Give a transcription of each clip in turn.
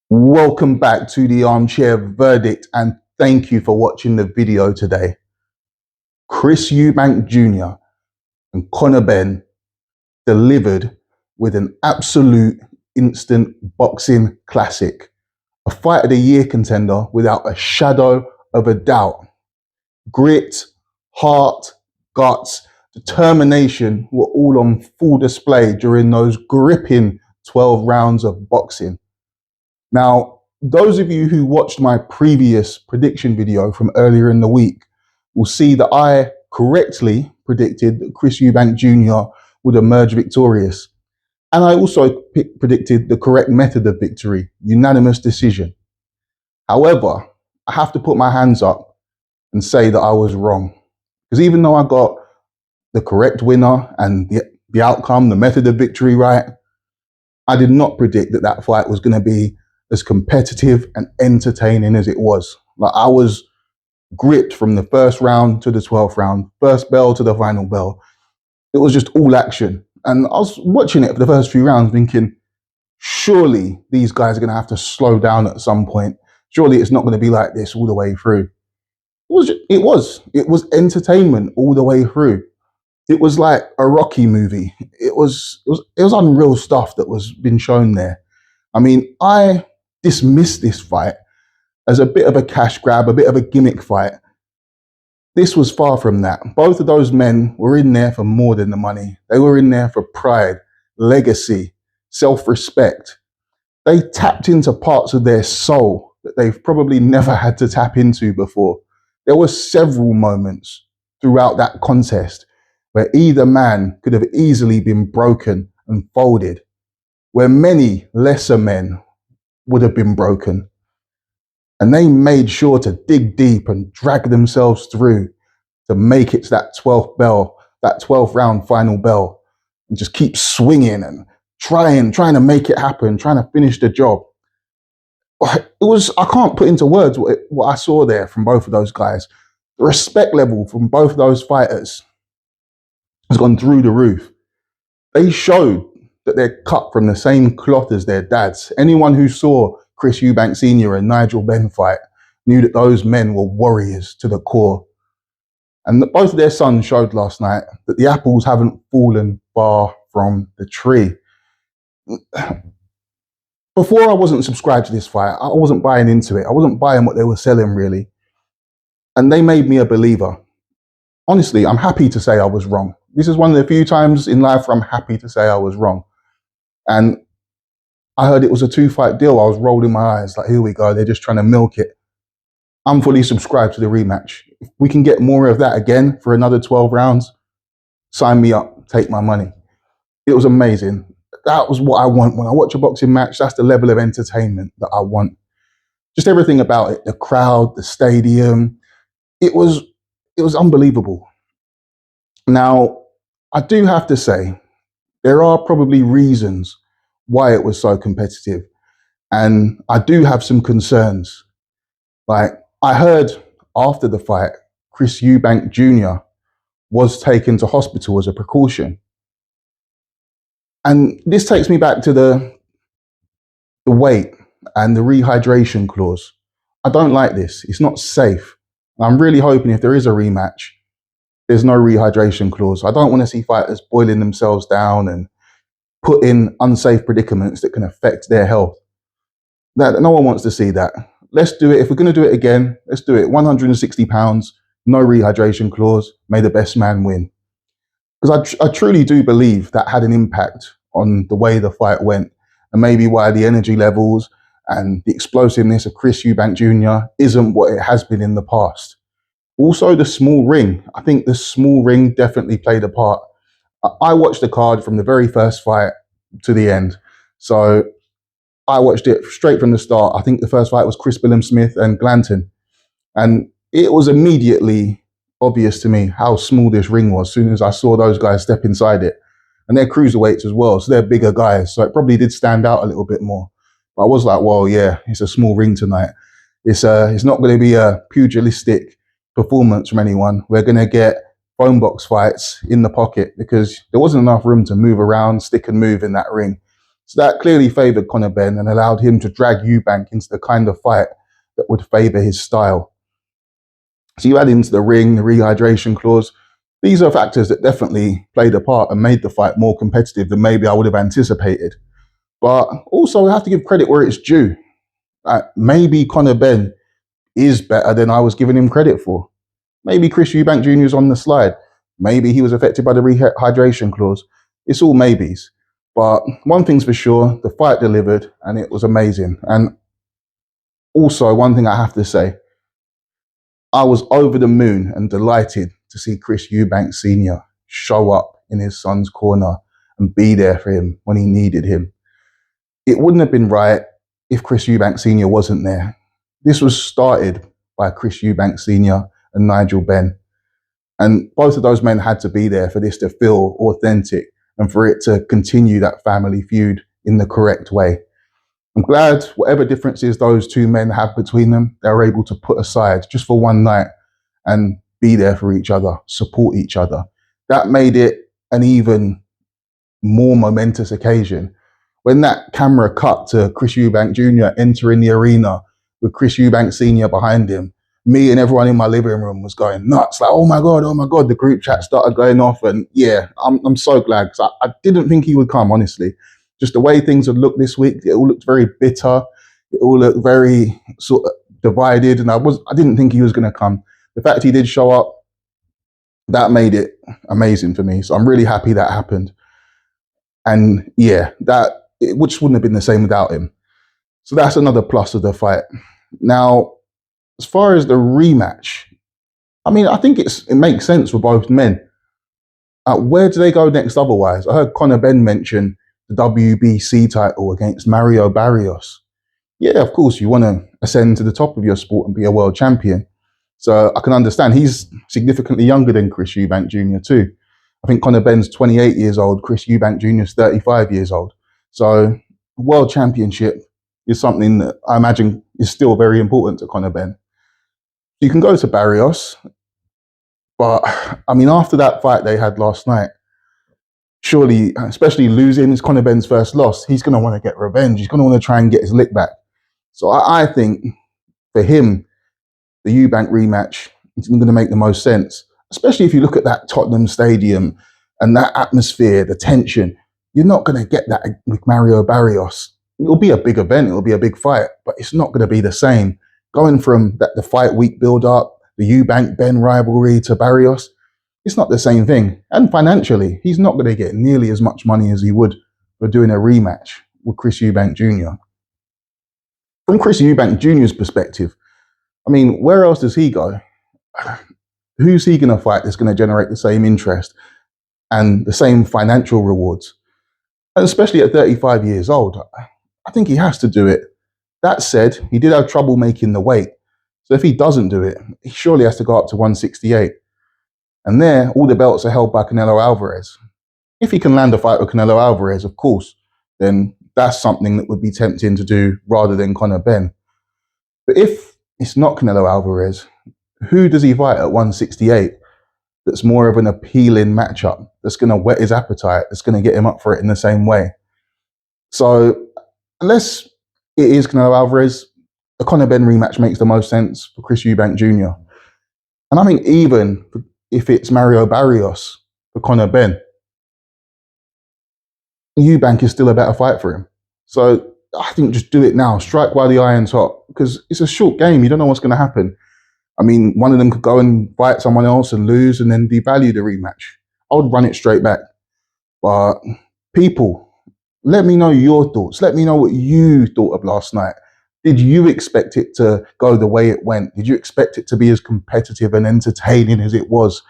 Welcome back to the Armchair Verdict, and thank you for watching the video today. Chris Eubank Jr. and Conor Benn delivered with an absolute instant boxing classic. A fight of the year contender without a shadow of a doubt. Grit, heart, guts, determination were all on full display during those gripping 12 rounds of boxing. Now, those of you who watched my previous prediction video from earlier in the week will see that I correctly predicted that Chris Eubank Jr. would emerge victorious. And I also predicted the correct method of victory, unanimous decision. However, I have to put my hands up and say that I was wrong. Because even though I got the correct winner and the outcome, the method of victory right, I did not predict that that fight was going to be as competitive and entertaining as it was. Like, I was gripped from the first round to the 12th round, first bell to the final bell. It was just all action. And I was watching it for the first few rounds thinking, surely these guys are going to have to slow down at some point. Surely it's not going to be like this all the way through. It was entertainment all the way through. It was like a Rocky movie. It was unreal stuff that was being shown there. I mean, I dismissed this fight as a bit of a cash grab, a bit of a gimmick fight. This was far from that. Both of those men were in there for more than the money. They were in there for pride, legacy, self-respect. They tapped into parts of their soul that they've probably never had to tap into before. There were several moments throughout that contest where either man could have easily been broken and folded, where many lesser men would have been broken. And they made sure to dig deep and drag themselves through to make it to that 12th bell, that 12th round final bell, and just keep swinging and trying to make it happen, trying to finish the job. I can't put into words what I saw there from both of those guys. The respect level from both of those fighters has gone through the roof. They showed that they're cut from the same cloth as their dads. Anyone who saw Chris Eubank Sr. and Nigel Benn fight knew that those men were warriors to the core. And that both of their sons showed last night that the apples haven't fallen far from the tree. Before I wasn't subscribed to this fight, I wasn't buying into it. I wasn't buying what they were selling, really. And they made me a believer. Honestly, I'm happy to say I was wrong. This is one of the few times in life where I'm happy to say I was wrong. And I heard it was a 2-fight deal. I was rolling my eyes like, here we go. They're just trying to milk it. I'm fully subscribed to the rematch. If we can get more of that again for another 12 rounds, sign me up, take my money. It was amazing. That was what I want. When I watch a boxing match, that's the level of entertainment that I want. Just everything about it, the crowd, the stadium, it was unbelievable. Now, I do have to say, there are probably reasons why it was so competitive. And I do have some concerns. Like, I heard after the fight, Chris Eubank Jr. was taken to hospital as a precaution. And this takes me back to the weight and the rehydration clause. I don't like this. It's not safe. I'm really hoping if there is a rematch, there's no rehydration clause. I don't want to see fighters boiling themselves down and put in unsafe predicaments that can affect their health. No one wants to see that. Let's do it. If we're going to do it again, let's do it. £160, no rehydration clause, may the best man win. Because I truly do believe that had an impact on the way the fight went, and maybe why the energy levels and the explosiveness of Chris Eubank Jr. isn't what it has been in the past. Also, the small ring. I think the small ring definitely played a part. I watched the card from the very first fight to the end. So I watched it straight from the start. I think the first fight was Chris Billam-Smith and Glanton. And it was immediately obvious to me how small this ring was as soon as I saw those guys step inside it. And they're cruiserweights as well, so they're bigger guys. So it probably did stand out a little bit more. But I was like, well, yeah, it's a small ring tonight. It's not going to be a pugilistic performance from anyone. We're going to get phone box fights in the pocket because there wasn't enough room to move around, stick and move in that ring. So that clearly favoured Conor Benn and allowed him to drag Eubank into the kind of fight that would favour his style. So you add into the ring, the rehydration clause. These are factors that definitely played a part and made the fight more competitive than maybe I would have anticipated. But also, we have to give credit where it's due. Maybe Conor Benn is better than I was giving him credit for. Maybe Chris Eubank Jr. is on the slide. Maybe he was affected by the rehydration clause. It's all maybes. But one thing's for sure, the fight delivered and it was amazing. And also, one thing I have to say, I was over the moon and delighted to see Chris Eubank Sr. show up in his son's corner and be there for him when he needed him. It wouldn't have been right if Chris Eubank Sr. wasn't there. This was started by Chris Eubank Sr. and Nigel Benn. And both of those men had to be there for this to feel authentic and for it to continue that family feud in the correct way. I'm glad whatever differences those two men have between them, they're able to put aside just for one night and be there for each other, support each other. That made it an even more momentous occasion. When that camera cut to Chris Eubank Jr. entering the arena with Chris Eubank Sr. behind him, me and everyone in my living room was going nuts. Like, oh my God, the group chat started going off. And yeah, I'm so glad because I didn't think he would come, honestly. Just the way things had looked this week, it all looked very bitter. It all looked very sort of divided. And I didn't think he was going to come. The fact he did show up, that made it amazing for me. So I'm really happy that happened. And yeah, which wouldn't have been the same without him. So that's another plus of the fight. Now, as far as the rematch, I mean, I think it makes sense for both men. Where do they go next otherwise? I heard Conor Benn mention the WBC title against Mario Barrios. Yeah, of course, you want to ascend to the top of your sport and be a world champion. So I can understand. He's significantly younger than Chris Eubank Jr. too. I think Conor Benn's 28 years old. Chris Eubank Jr. is 35 years old. So world championship is something that I imagine is still very important to Conor Benn. You can go to Barrios, but I mean, after that fight they had last night, surely, especially losing, is Conor Benn's first loss. He's going to want to get revenge. He's going to want to try and get his lick back. So I think for him, the Eubank rematch is going to make the most sense, especially if you look at that Tottenham Stadium and that atmosphere, the tension. You're not going to get that with Mario Barrios. It'll be a big event. It'll be a big fight, but it's not going to be the same. Going from the fight week build-up, the Eubank-Benn rivalry to Barrios, it's not the same thing. And financially, he's not going to get nearly as much money as he would for doing a rematch with Chris Eubank Jr. From Chris Eubank Jr.'s perspective, I mean, where else does he go? Who's he going to fight that's going to generate the same interest and the same financial rewards? And especially at 35 years old, I think he has to do it. That said, he did have trouble making the weight. So if he doesn't do it, he surely has to go up to 168. And there, all the belts are held by Canelo Alvarez. If he can land a fight with Canelo Alvarez, of course, then that's something that would be tempting to do rather than Conor Benn. But if it's not Canelo Alvarez, who does he fight at 168 that's more of an appealing matchup, that's going to whet his appetite, that's going to get him up for it in the same way? So unless it is Canelo Alvarez, the Conor Benn rematch makes the most sense for Chris Eubank Jr. And I think even if it's Mario Barrios for Conor Benn, Eubank is still a better fight for him. So I think just do it now. Strike while the iron's hot, because it's a short game. You don't know what's going to happen. I mean, one of them could go and fight someone else and lose and then devalue the rematch. I would run it straight back. But people, let me know your thoughts. Let me know what you thought of last night. Did you expect it to go the way it went? Did you expect it to be as competitive and entertaining as it was?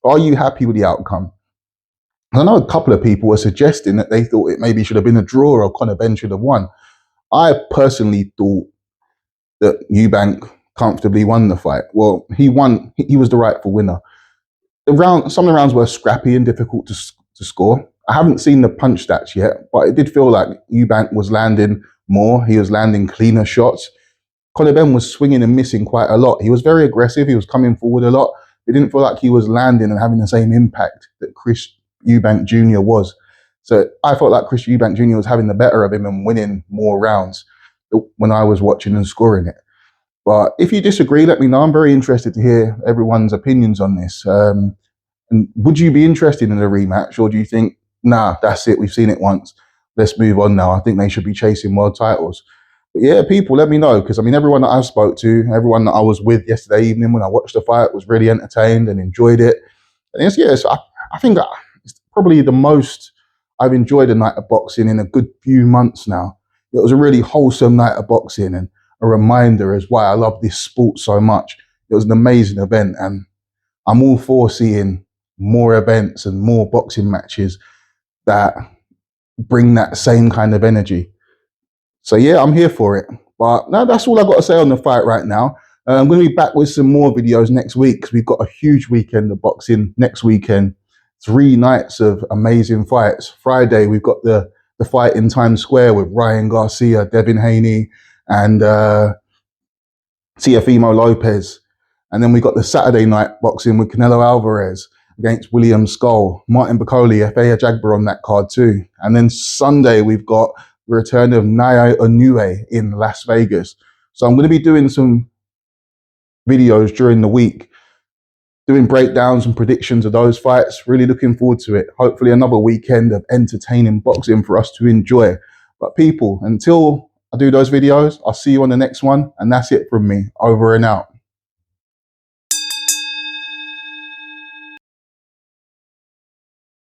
Are you happy with the outcome? I know a couple of people were suggesting that they thought it maybe should have been a draw or Conor Benn should have won. I personally thought that Eubank comfortably won the fight. Well, he won. He was the rightful winner. Some of the rounds were scrappy and difficult to score. I haven't seen the punch stats yet, but it did feel like Eubank was landing more. He was landing cleaner shots. Conor Benn was swinging and missing quite a lot. He was very aggressive. He was coming forward a lot. It didn't feel like he was landing and having the same impact that Chris Eubank Jr. was. So I felt like Chris Eubank Jr. was having the better of him and winning more rounds when I was watching and scoring it. But if you disagree, let me know. I'm very interested to hear everyone's opinions on this. And would you be interested in a rematch, or do you think, nah, that's it, we've seen it once, let's move on now? I think they should be chasing world titles. But yeah, people, let me know, because I mean, everyone that I spoke to, everyone that I was with yesterday evening when I watched the fight was really entertained and enjoyed it. And I think it's probably the most I've enjoyed a night of boxing in a good few months now. It was a really wholesome night of boxing and a reminder as why I love this sport so much. It was an amazing event, and I'm all for seeing more events and more boxing matches that bring that same kind of energy. So yeah, I'm here for it. But no, that's all I've got to say on the fight right now. I'm going to be back with some more videos next week because we've got a huge weekend of boxing next weekend. 3 nights of amazing fights. Friday, we've got the fight in Times Square with Ryan Garcia, Devin Haney, and Teofimo Lopez. And then we got the Saturday night boxing with Canelo Alvarez against William Skull, Martin Bakoli, F.A. Ajagba on that card too. And then Sunday, we've got the return of Naya Inoue in Las Vegas. So I'm going to be doing some videos during the week, doing breakdowns and predictions of those fights. Really looking forward to it. Hopefully another weekend of entertaining boxing for us to enjoy. But people, until I do those videos, I'll see you on the next one. And that's it from me. Over and out.